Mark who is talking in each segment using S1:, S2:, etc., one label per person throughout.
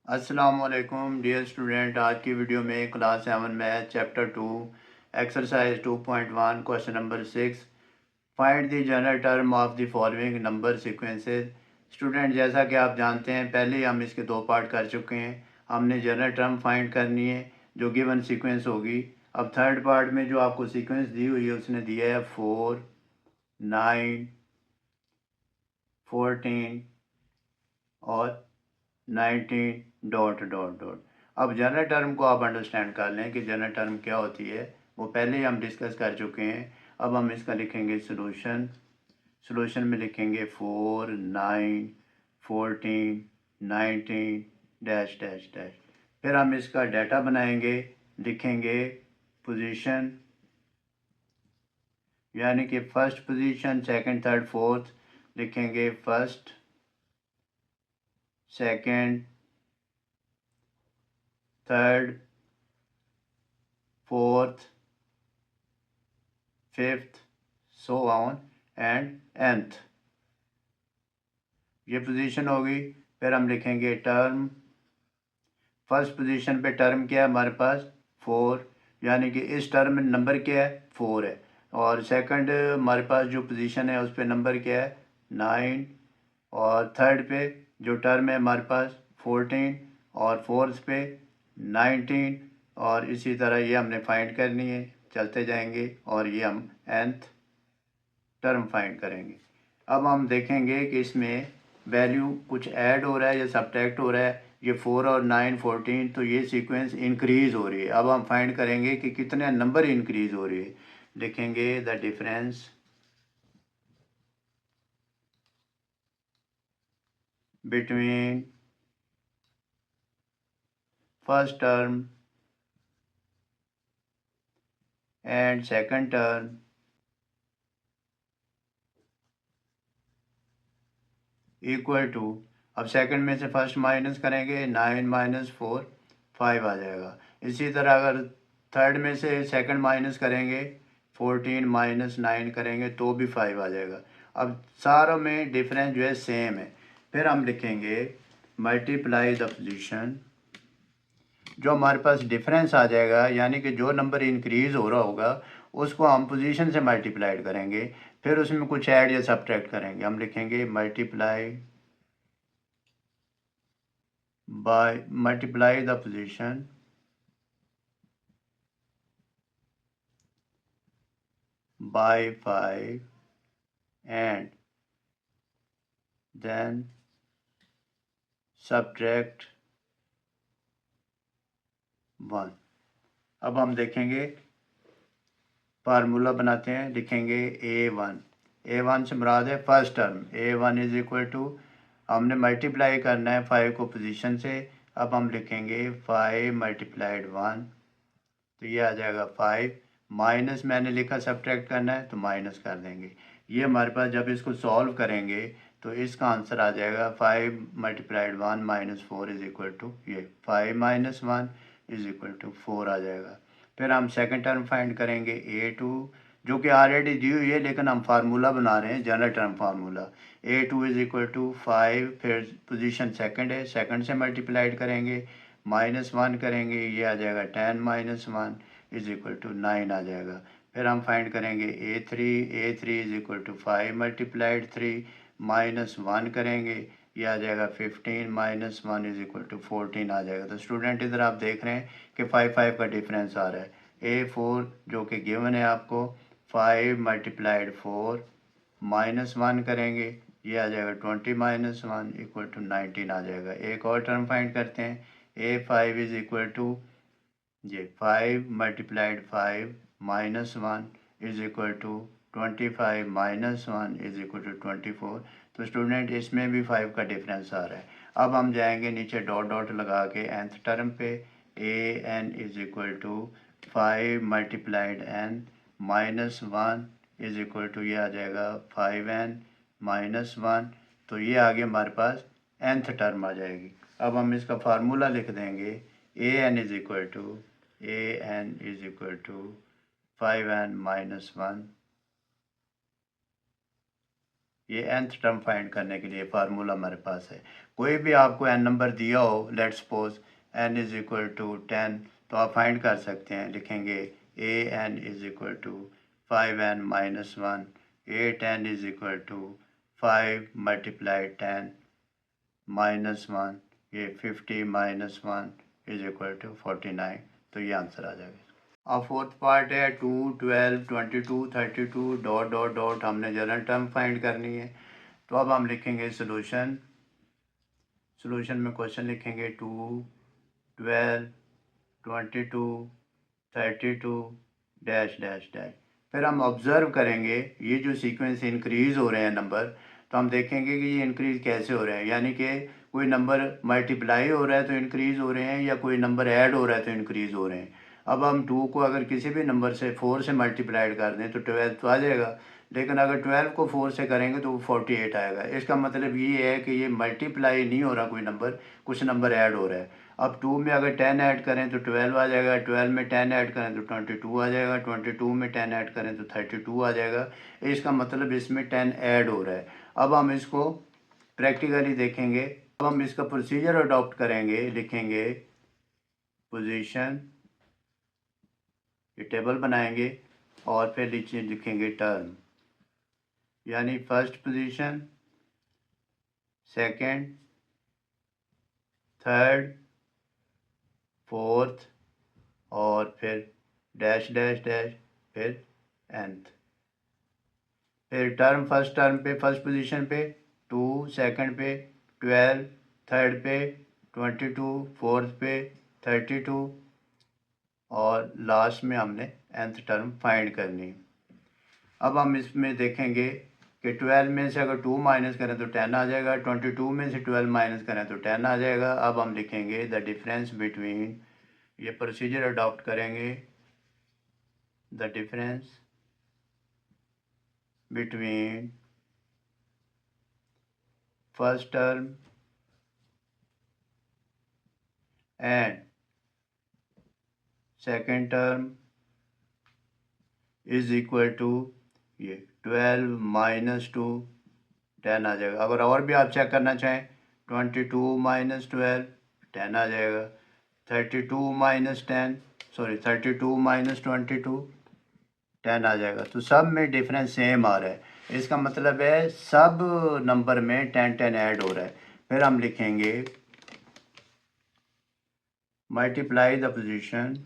S1: अस्सलामुअलैकुम dear student. आज की वीडियो में class 7 math chapter 2 exercise 2.1 question number 6 find the general term of the following number sequences. Student, जैसा कि आप जानते हैं पहले ही हम इसके दो पार्ट कर चुके हैं। हमने जनरल टर्म फाइंड करनी है जो गिवन सीक्वेंस होगी। अब थर्ड पार्ट में जो आपको सीक्वेंस दी हुई है उसने दिया है 4, 9, 14 और 19 डॉट डॉट डॉट। अब जनरल टर्म को आप अंडरस्टैंड कर लें कि जनरल टर्म क्या होती है, वो पहले ही हम डिस्कस कर चुके हैं। अब हम इसका लिखेंगे सोल्यूशन। सोल्यूशन में लिखेंगे 4, 9, 14, 19 डैश डैश डैश। फिर हम इसका डाटा बनाएंगे, लिखेंगे पोजीशन, यानी कि first position, second, third, fourth. लिखेंगे first, second, third, fourth, fifth, so on and nth। ये पोजीशन होगी। फिर हम लिखेंगे टर्म। फर्स्ट पोजीशन पे टर्म क्या है हमारे पास 4, यानी कि इस टर्म में नंबर क्या है 4 है। और सेकंड हमारे पास जो पोजीशन है उस पे नंबर क्या है 9। और थर्ड पे जो टर्म है हमारे पास 14 और फोर्थ पे 19। और इसी तरह ये हमने फाइंड करनी है, चलते जाएंगे और ये हम nth टर्म फाइंड करेंगे। अब हम देखेंगे कि इसमें वैल्यू कुछ ऐड हो रहा है या सब्ट्रैक्ट हो रहा है। ये 4 और 9, 14, तो ये सीक्वेंस इंक्रीज हो रही है। अब हम फाइंड करेंगे कि कितने नंबर इंक्रीज हो रही है। लिखेंगे the difference between first term and second term equal to. अब सेकंड में से फर्स्ट माइनस करेंगे, 9 माइनस 4 5 आ जाएगा। इसी तरह अगर थर्ड में से सेकंड माइनस करेंगे, 14 माइनस 9 करेंगे तो भी 5 आ जाएगा। अब सारों में डिफरेंस जो है सेम है। फिर हम लिखेंगे मल्टीप्लाई द पोजीशन। जो हमारे पास डिफरेंस आ जाएगा, यानी कि जो नंबर इंक्रीज हो रहा होगा उसको हम पोजीशन से मल्टीप्लाइड करेंगे। फिर उसमें कुछ ऐड या सब्ट्रैक्ट करेंगे। हम लिखेंगे multiply the position by 5 and then subtract 1। अब हम देखेंगे, फार्मूला बनाते हैं। लिखेंगे A1 से मुराद है first term. A1 is equal to, हमने मल्टीप्लाई करना है 5 को पोजीशन से। अब हम लिखेंगे 5 मल्टीप्लाइड 1, तो ये आ जाएगा 5। माइनस मैंने लिखा सब्ट्रैक्ट करना है तो माइनस कर देंगे। ये हमारे पास जब इसको सॉल्व करेंगे तो इसका आंसर आ जाएगा 5 multiplied 1 minus 4 is equal to, ये 5 माइनस 1 इज इक्वल टू 4 आ जाएगा। फिर हम सेकंड टर्म फाइंड करेंगे A2, जो कि ऑलरेडी दी हुई है लेकिन हम फार्मूला बना रहे हैं, general term formula. A2 is equal to 5, फिर पोजीशन सेकंड है, सेकंड से मल्टीप्लाइड करेंगे, माइनस 1 करेंगे, ये आ जाएगा 10 माइनस 1 इज इक्वल टू 9 आ जाएगा। फिर हम फाइंड करेंगे A3 is equal to 5 multiplied 3 minus 1 करेंगे, ये आ जाएगा 15 माइनस 1 इज इक्वल टू 14 आ जाएगा। तो स्टूडेंट इधर आप देख रहे हैं कि 5 का डिफरेंस आ रहा है। A4 जो कि गिवन है आपको, 5 मल्टीप्लाइड 4 माइनस 1 करेंगे, ये आ जाएगा 20 माइनस 1 इक्वल टू 19 आ जाएगा। एक और टर्म फाइंड करते हैं। A5 इज इक्वल टू, ये 5 multiplied 5 minus 1 is equal to 25 minus 1 is equal to 24। तो स्टूडेंट इसमें भी 5 का डिफरेंस आ रहा है। अब हम जाएंगे नीचे डॉट डॉट लगा के nth टर्म पे। an is equal to 5 multiplied n minus 1 is equal to, ये आ जाएगा 5n माइनस 1। तो ये आगे हमारे पास nth टर्म आ जाएगी। अब हम इसका फार्मूला लिख देंगे। an is equal to, an is equal to 5n minus 1 ये nth टर्म फाइंड करने के लिए फार्मूला हमारे पास है। कोई भी आपको n नंबर दिया हो, let suppose n is equal to 10, तो आप फाइंड कर सकते हैं। लिखेंगे an is equal to 5n minus 1, 8n is equal to 5 multiplied 10 minus 1, ये 50 माइनस 1 इज इक्वल टू 49। तो ये आंसर आ जाएगा। अब फोर्थ पार्ट है 2, 12, 22, 32 डॉट डॉट डॉट, हमने जनरल टर्म फाइंड करनी है। तो अब हम लिखेंगे सोल्यूशन। सोल्यूशन में क्वेश्चन लिखेंगे 2, 12, 22, 32 डैश डैश डैश। फिर हम ऑब्ज़र्व करेंगे ये जो सीक्वेंस इंक्रीज़ हो रहे हैं नंबर, तो हम देखेंगे कि ये इंक्रीज़ कैसे हो रहे हैं। यानी कि कोई नंबर मल्टीप्लाई हो रहा है तो इंक्रीज़ हो रहे हैं, या कोई नंबर ऐड हो रहा है तो इंक्रीज़ हो रहे हैं। अब हम 2 को अगर किसी भी नंबर से 4 से मल्टीप्लाइड कर दें तो 12 तो आ जाएगा, लेकिन अगर 12 को 4 से करेंगे तो वो 48 आएगा। इसका मतलब ये है कि ये मल्टीप्लाई नहीं हो रहा कोई नंबर, कुछ नंबर ऐड हो रहा है। अब 2 में अगर 10 ऐड करें तो 12 आ जाएगा, 12 में 10 ऐड करें तो 22 आ जाएगा, 22 में 10 ऐड करें तो 32 आ जाएगा। इसका मतलब इसमें 10 ऐड हो रहा है। अब हम इसको प्रैक्टिकली देखेंगे। अब हम इसका प्रोसीजर अडॉप्ट करेंगे। लिखेंगे पोजीशन, ये टेबल बनाएंगे और फिर नीचे लिखेंगे टर्म, यानी first position, second, third, fourth और फिर डैश डैश डैश, फिर nth। फिर टर्म फर्स्ट टर्म पे फर्स्ट पोजीशन पे 2, सेकंड पे 12, थर्ड पे 22, फोर्थ पे 32 और लास्ट में हमने nth टर्म फाइंड करनी। अब हम इसमें देखेंगे कि 12 में से अगर 2 माइनस करें तो 10 आ जाएगा, 22 में से 12 माइनस करें तो 10 आ जाएगा। अब हम लिखेंगे द डिफरेंस बिटवीन, ये प्रोसीजर अडॉप्ट करेंगे, the difference between first term and second term is equal to, ये 12 माइनस 2 10 आ जाएगा। अगर और भी आप चेक करना चाहें 22 माइनस 12 10 आ जाएगा, 32 माइनस 10 सॉरी 32 माइनस 22 10 आ जाएगा। तो सब में डिफरेंस सेम आ रहा है। इसका मतलब है सब नंबर में 10 10 ऐड हो रहा है। फिर हम लिखेंगे मल्टीप्लाई द पोजीशन,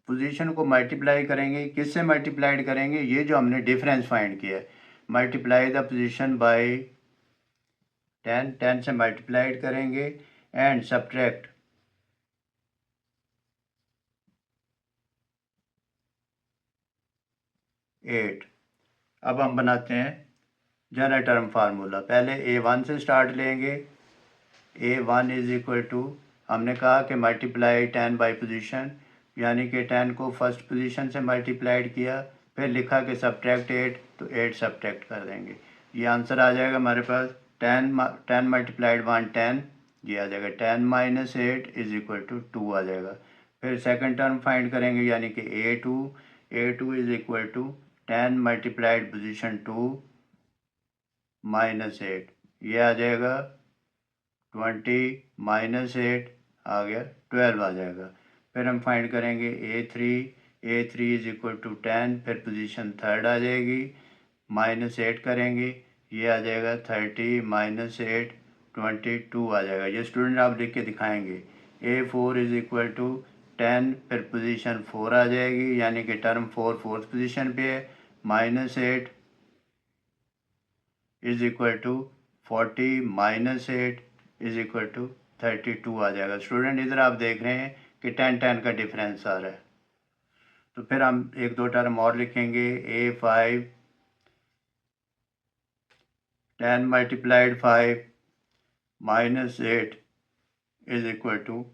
S1: पोजीशन को मल्टीप्लाई करेंगे। किससे मल्टीप्लाइड करेंगे? ये जो हमने डिफरेंस फाइंड किया है, मल्टीप्लाई द पोजीशन बाय 10, 10 से मल्टीप्लाइड करेंगे एंड सब्ट्रैक्ट 8। अब हम बनाते हैं जनरल टर्म फार्मूला। पहले A1 से स्टार्ट लेंगे। A1 इज इक्वल टू, हमने कहा कि मल्टीप्लाई 10 बाई पोजीशन, यानी कि 10 को फर्स्ट पोजीशन से मल्टीप्लाइड किया, फिर लिखा कि सब्ट्रैक्ट 8, तो 8 सब्ट्रैक्ट कर देंगे। ये आंसर आ जाएगा हमारे पास 10 मल्टीप्लाइड 1 10, ये आ जाएगा 10 माइनस 8 इज इक्वल टू 2 आ जाएगा। फिर सेकंड टर्म फाइंड करेंगे, यानी कि A2 is equal to 10 multiplied position 2 minus 8, ये आ जाएगा 20 माइनस 8 आ गया 12 आ जाएगा। फिर हम फाइंड करेंगे A3 इज इक्वल टू 10, फिर पोजीशन थर्ड आ जाएगी, माइनस 8 करेंगे, ये आ जाएगा 30 माइनस 8 22 आ जाएगा। ये स्टूडेंट आप लिख के दिखाएंगे। A4 इज इक्वल टू 10, फिर पोजीशन 4 आ जाएगी, यानी कि टर्म 4 फोर्थ पोजीशन पे है, minus 8 is equal to 40 minus 8 is equal to 32 आ जाएगा। स्टूडेंट इधर आप देख रहे हैं कि 10 10 का डिफरेंस आ रहा है। तो फिर हम एक दो टर्म और लिखेंगे। A5 10 multiplied 5 minus 8 is equal to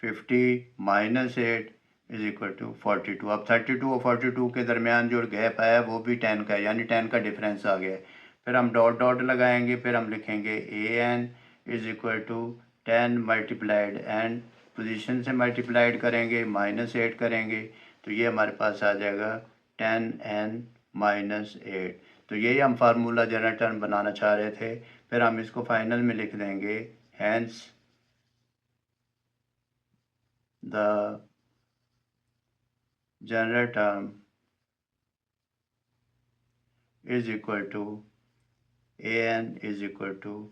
S1: 50 minus 8 is equal to 42। अब 32 और 42 के दरमियान जो गैप आया वो भी 10 का है, यानी 10 का डिफरेंस आ गया है। फिर हम डॉट डॉट लगाएंगे, फिर हम लिखेंगे AN is equal to 10 multiplied and position से मल्टीप्लाइड करेंगे, -8 करेंगे तो ये हमारे पास आ जाएगा 10n-8। तो यही हम फार्मूला जनरल टर्म बनाना चाह रहे थे। फिर हम इसको फाइनल में लिख देंगे, hence the general term is equal to an is equal to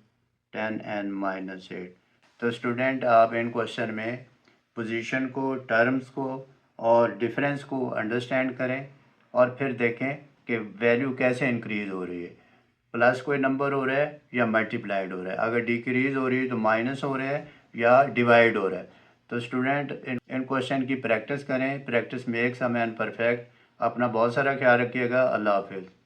S1: 10n-8। तो स्टूडेंट आप इन क्वेश्चन में पोजीशन को, टर्म्स को और डिफरेंस को अंडरस्टैंड करें और फिर देखें कि वैल्यू कैसे इंक्रीज़ हो रही है, प्लस कोई नंबर हो रहा है या मल्टीप्लाइड हो रहा है, अगर डिक्रीज़ हो रही है तो माइनस हो रहा है या डिवाइड हो रहा है। तो स्टूडेंट इन क्वेश्चन की प्रैक्टिस करें, practice makes a man perfect. अपना बहुत सारा ख्याल रखिएगा। अल्लाह हाफिज़।